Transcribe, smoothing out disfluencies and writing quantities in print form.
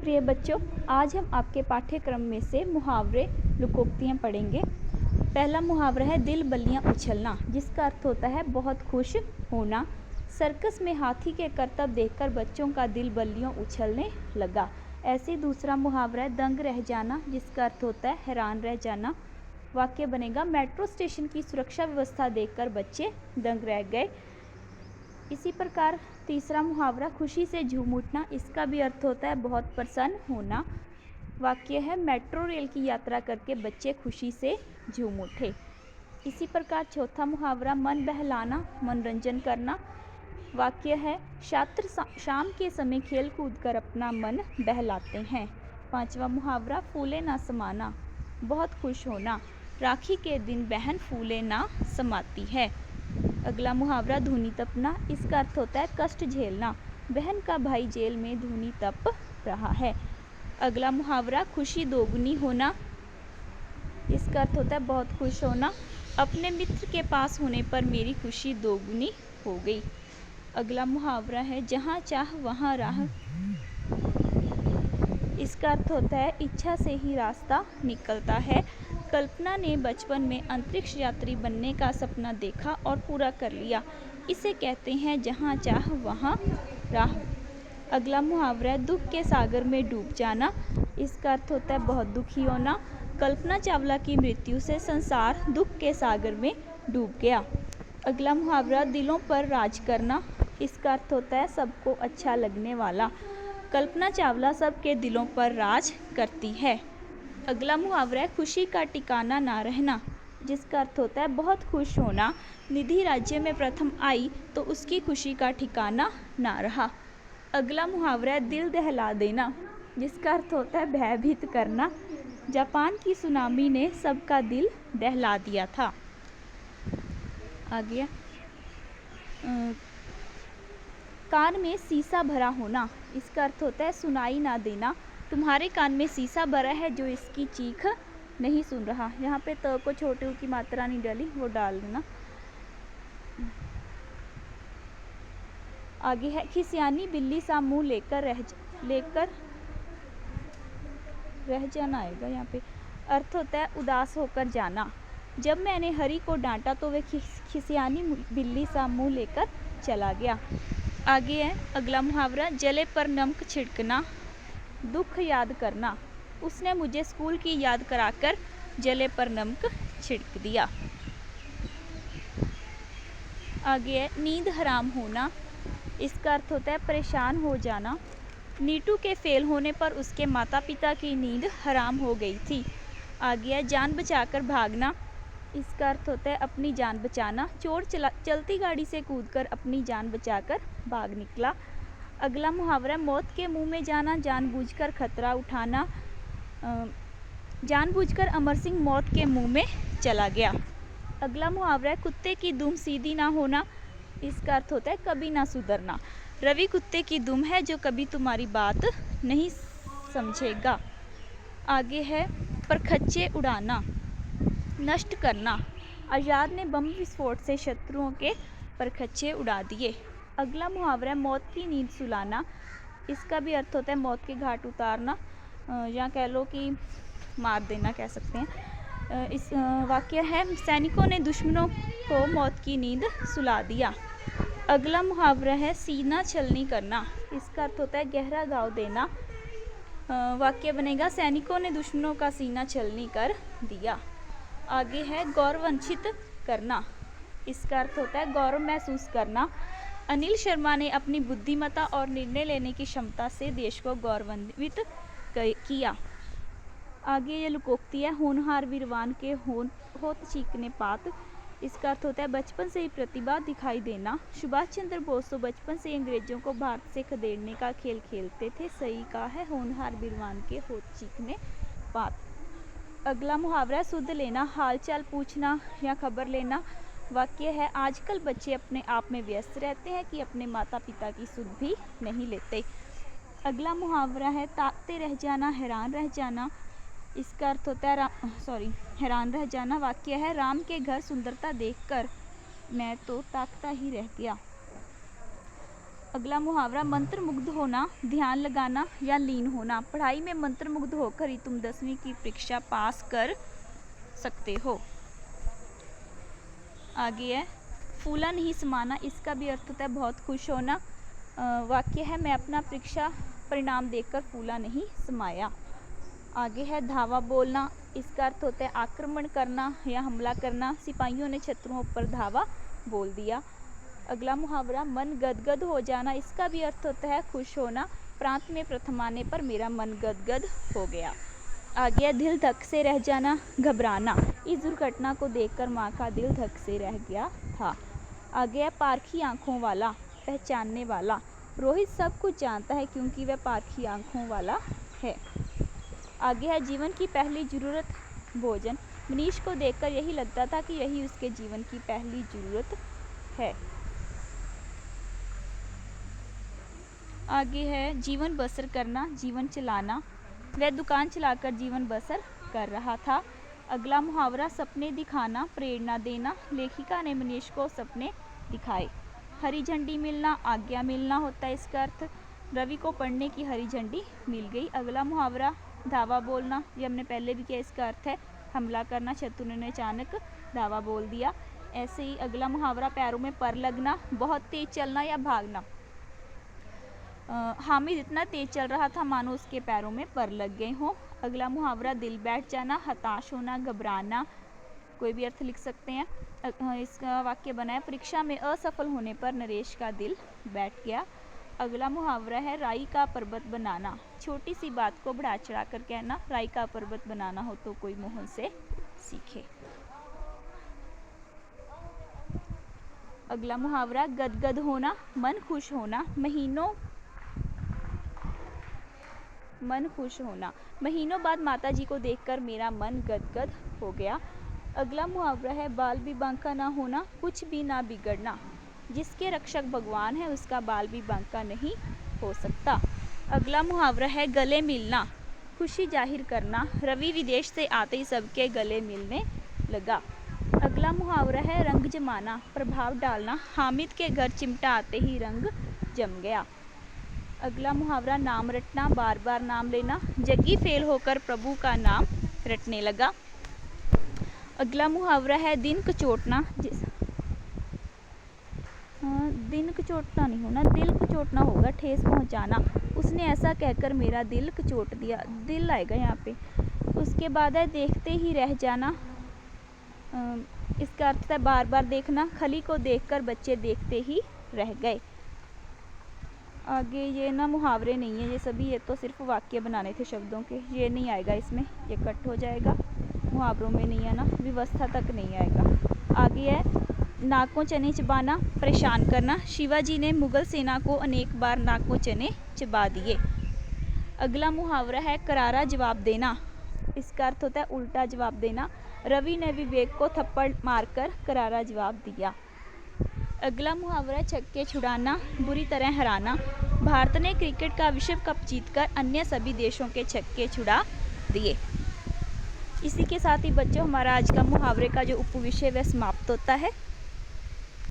प्रिय बच्चों, आज हम आपके पाठ्यक्रम में से मुहावरे लोकोक्तियाँ पढ़ेंगे। पहला मुहावरा है दिल बल्लियाँ उछलना, जिसका अर्थ होता है बहुत खुश होना। सर्कस में हाथी के करतब देखकर बच्चों का दिल बल्लियों उछलने लगा। ऐसे ही दूसरा मुहावरा है दंग रह जाना, जिसका अर्थ होता है हैरान रह जाना। वाक्य बनेगा मेट्रो स्टेशन की सुरक्षा व्यवस्था देखकर बच्चे दंग रह गए। इसी प्रकार तीसरा मुहावरा खुशी से झूम उठना, इसका भी अर्थ होता है बहुत प्रसन्न होना। वाक्य है मेट्रो रेल की यात्रा करके बच्चे खुशी से झूम उठे। इसी प्रकार चौथा मुहावरा मन बहलाना, मनोरंजन करना। वाक्य है छात्र शाम के समय खेल कूद कर अपना मन बहलाते हैं। पांचवा मुहावरा फूले ना समाना, बहुत खुश होना। राखी के दिन बहन फूले ना समाती है। अगला मुहावरा धूनी तपना, इसका अर्थ होता है कष्ट झेलना। बहन का भाई जेल में धूनी तप रहा है। अगला मुहावरा खुशी दोगुनी होना, इसका अर्थ होता है बहुत खुश होना। अपने मित्र के पास होने पर मेरी खुशी दोगुनी हो गई। अगला मुहावरा है जहाँ चाह वहाँ राह, इसका अर्थ होता है इच्छा से ही रास्ता निकलता है। कल्पना ने बचपन में अंतरिक्ष यात्री बनने का सपना देखा और पूरा कर लिया। इसे कहते हैं जहाँ चाह वहाँ राह। अगला मुहावरा है दुख के सागर में डूब जाना, इसका अर्थ होता है बहुत दुखी होना। कल्पना चावला की मृत्यु से संसार दुख के सागर में डूब गया। अगला मुहावरा दिलों पर राज करना, इसका अर्थ होता है सबको अच्छा लगने वाला। कल्पना चावला सबके दिलों पर राज करती है। अगला मुहावरा है खुशी का ठिकाना ना रहना, जिसका अर्थ होता है बहुत खुश होना। निधि राज्य में प्रथम आई तो उसकी खुशी का ठिकाना ना रहा। अगला मुहावरा है दिल दहला देना, जिसका अर्थ होता है भयभीत करना। जापान की सुनामी ने सबका दिल दहला दिया था। आ गया कान में सीसा भरा होना, इसका अर्थ होता है सुनाई ना देना। तुम्हारे कान में सीसा भरा है जो इसकी चीख नहीं सुन रहा। यहाँ पे त को छोटे ऊ की मात्रा नहीं डाली, वो डाल देना। आगे है खिसियानी बिल्ली सा मुंह लेकर रह जाना आएगा। यहाँ पे अर्थ होता है उदास होकर जाना। जब मैंने हरी को डांटा तो वह खिसियानी बिल्ली सा मुंह लेकर चला गया। आगे है अगला मुहावरा जले पर नमक छिड़कना, दुख याद करना। उसने मुझे स्कूल की याद कराकर जले पर नमक छिड़क दिया। आगे है नींद हराम होना, इसका अर्थ होता है परेशान हो जाना। नीटू के फेल होने पर उसके माता पिता की नींद हराम हो गई थी। आगे है जान बचाकर भागना, इसका अर्थ होता है अपनी जान बचाना। चोर चलती गाड़ी से कूदकर अपनी जान बचाकर भाग निकला। अगला मुहावरा मौत के मुंह में जाना, जानबूझकर खतरा उठाना। जानबूझकर अमर सिंह मौत के मुंह में चला गया। अगला मुहावरा है कुत्ते की दुम सीधी ना होना, इसका अर्थ होता है कभी ना सुधरना। रवि कुत्ते की दुम है जो कभी तुम्हारी बात नहीं समझेगा। आगे है परखच्चे उड़ाना, नष्ट करना। आजाद ने बम विस्फोट से शत्रुओं के परखच्चे उड़ा दिए। अगला मुहावरा है मौत की नींद सुलाना, इसका भी अर्थ होता है मौत के घाट उतारना, या कह लो कि मार देना कह सकते हैं। इस वाक्य है सैनिकों ने दुश्मनों को मौत की नींद सुला दिया। अगला मुहावरा है सीना छलनी करना, इसका अर्थ होता है गहरा घाव देना। वाक्य बनेगा सैनिकों ने दुश्मनों का सीना छलनी कर दिया। आगे है गौरवान्वित करना, इसका अर्थ होता है गौरव महसूस करना। अनिल शर्मा ने अपनी बुद्धिमत्ता और निर्णय लेने की क्षमता से देश को गौरवान्वित किया। आगे ये लोकोक्ति है होनहार वीरवान के होत चीकने पात, इसका अर्थ होता है बचपन से ही प्रतिभा दिखाई देना। सुभाष चंद्र बोस तो बचपन से अंग्रेजों को भारत से खदेड़ने का खेल खेलते थे। सही कहा है होनहार वीरवान के होत चीकने पात। अगला मुहावरा है सुध लेना, हालचाल पूछना या खबर लेना। वाक्य है आजकल बच्चे अपने आप में व्यस्त रहते हैं कि अपने माता पिता की सुध भी नहीं लेते। अगला मुहावरा है ताकते रह जाना, हैरान रह जाना, इसका अर्थ होता है हैरान रह जाना। वाक्य है राम के घर सुंदरता देखकर मैं तो ताकता ही रह गया। अगला मुहावरा मंत्र मुग्ध होना, ध्यान लगाना या लीन होना। पढ़ाई में मंत्र मुग्ध होकर ही तुम 10वीं की परीक्षा पास कर सकते हो। आगे है फूला नहीं समाना, इसका भी अर्थ होता है बहुत खुश होना। वाक्य है मैं अपना परीक्षा परिणाम देखकर फूला नहीं समाया। आगे है धावा बोलना, इसका अर्थ होता है आक्रमण करना या हमला करना। सिपाहियों ने शत्रुओं पर धावा बोल दिया। अगला मुहावरा मन गदगद हो जाना, इसका भी अर्थ होता है खुश होना। प्रांत में प्रथम आने पर मेरा मन गदगद हो गया। आगे है दिल धक से रह जाना, घबराना। इस दुर्घटना को देखकर माँ का दिल धक से रह गया था। आगे है पारखी आंखों वाला, पहचानने वाला। रोहित सब कुछ जानता है क्योंकि वह पारखी आंखों वाला है। आगे है जीवन की पहली जरूरत भोजन। मनीष को देखकर यही लगता था कि यही उसके जीवन की पहली जरूरत है। आगे है जीवन बसर करना, जीवन चलाना। वह दुकान चलाकर जीवन बसर कर रहा था। अगला मुहावरा सपने दिखाना, प्रेरणा देना। लेखिका ने मनीष को सपने दिखाए। हरी झंडी मिलना, आज्ञा मिलना होता है इसका अर्थ। रवि को पढ़ने की हरी झंडी मिल गई। अगला मुहावरा धावा बोलना, ये हमने पहले भी किया, इसका अर्थ है हमला करना। शत्रु ने अचानक धावा बोल दिया। ऐसे ही अगला मुहावरा पैरों में पर लगना, बहुत तेज चलना या भागना। हामिद इतना तेज चल रहा था मानो उसके पैरों में पर लग गए हों। अगला मुहावरा दिल बैठ जाना, हताश होना, घबराना, कोई भी अर्थ लिख सकते हैं। इसका वाक्य बना है परीक्षा में असफल होने पर नरेश का दिल बैठ गया। अगला मुहावरा है राई का पर्वत बनाना, छोटी सी बात को बढ़ा चढ़ा कर कहना। राई का पर्वत बनाना हो तो कोई मोहन से सीखे। अगला मुहावरा गदगद होना, मन खुश होना। महीनों बाद माताजी को देखकर मेरा मन गदगद हो गया। अगला मुहावरा है बाल भी बांका ना होना, कुछ भी ना बिगड़ना। जिसके रक्षक भगवान है उसका बाल भी बांका नहीं हो सकता। अगला मुहावरा है गले मिलना, खुशी जाहिर करना। रवि विदेश से आते ही सबके गले मिलने लगा। अगला मुहावरा है रंग जमाना, प्रभाव डालना। हामिद के घर चिमटा आते ही रंग जम गया। अगला मुहावरा नाम रटना, बार बार नाम लेना। जग्गी फेल होकर प्रभु का नाम रटने लगा। अगला मुहावरा है दिन कचोटना, दिन कचोटना नहीं होना, दिल कचोटना होगा, ठेस पहुंचाना। उसने ऐसा कहकर मेरा दिल कचोट दिया, दिल आएगा यहाँ पे। उसके बाद है देखते ही रह जाना, इसका अर्थ है बार बार देखना। खली को देखकर बच्चे देखते ही रह गए। आगे ये ना मुहावरे नहीं है, ये सभी, ये तो सिर्फ वाक्य बनाने थे शब्दों के, ये नहीं आएगा इसमें, ये कट हो जाएगा। मुहावरों में नहीं है ना, व्यवस्था तक नहीं आएगा। आगे है नाकों चने चबाना, परेशान करना। शिवाजी ने मुगल सेना को अनेक बार नाकों चने चबा दिए। अगला मुहावरा है करारा जवाब देना, इसका अर्थ होता है उल्टा जवाब देना। रवि ने विवेक को थप्पड़ मारकर करारा जवाब दिया। अगला मुहावरा छक्के छुड़ाना, बुरी तरह हराना। भारत ने क्रिकेट का विश्व कप जीतकर अन्य सभी देशों के छक्के छुड़ा दिए। इसी के साथ ही बच्चों हमारा आज का मुहावरे का जो उपविषय वह समाप्त होता है।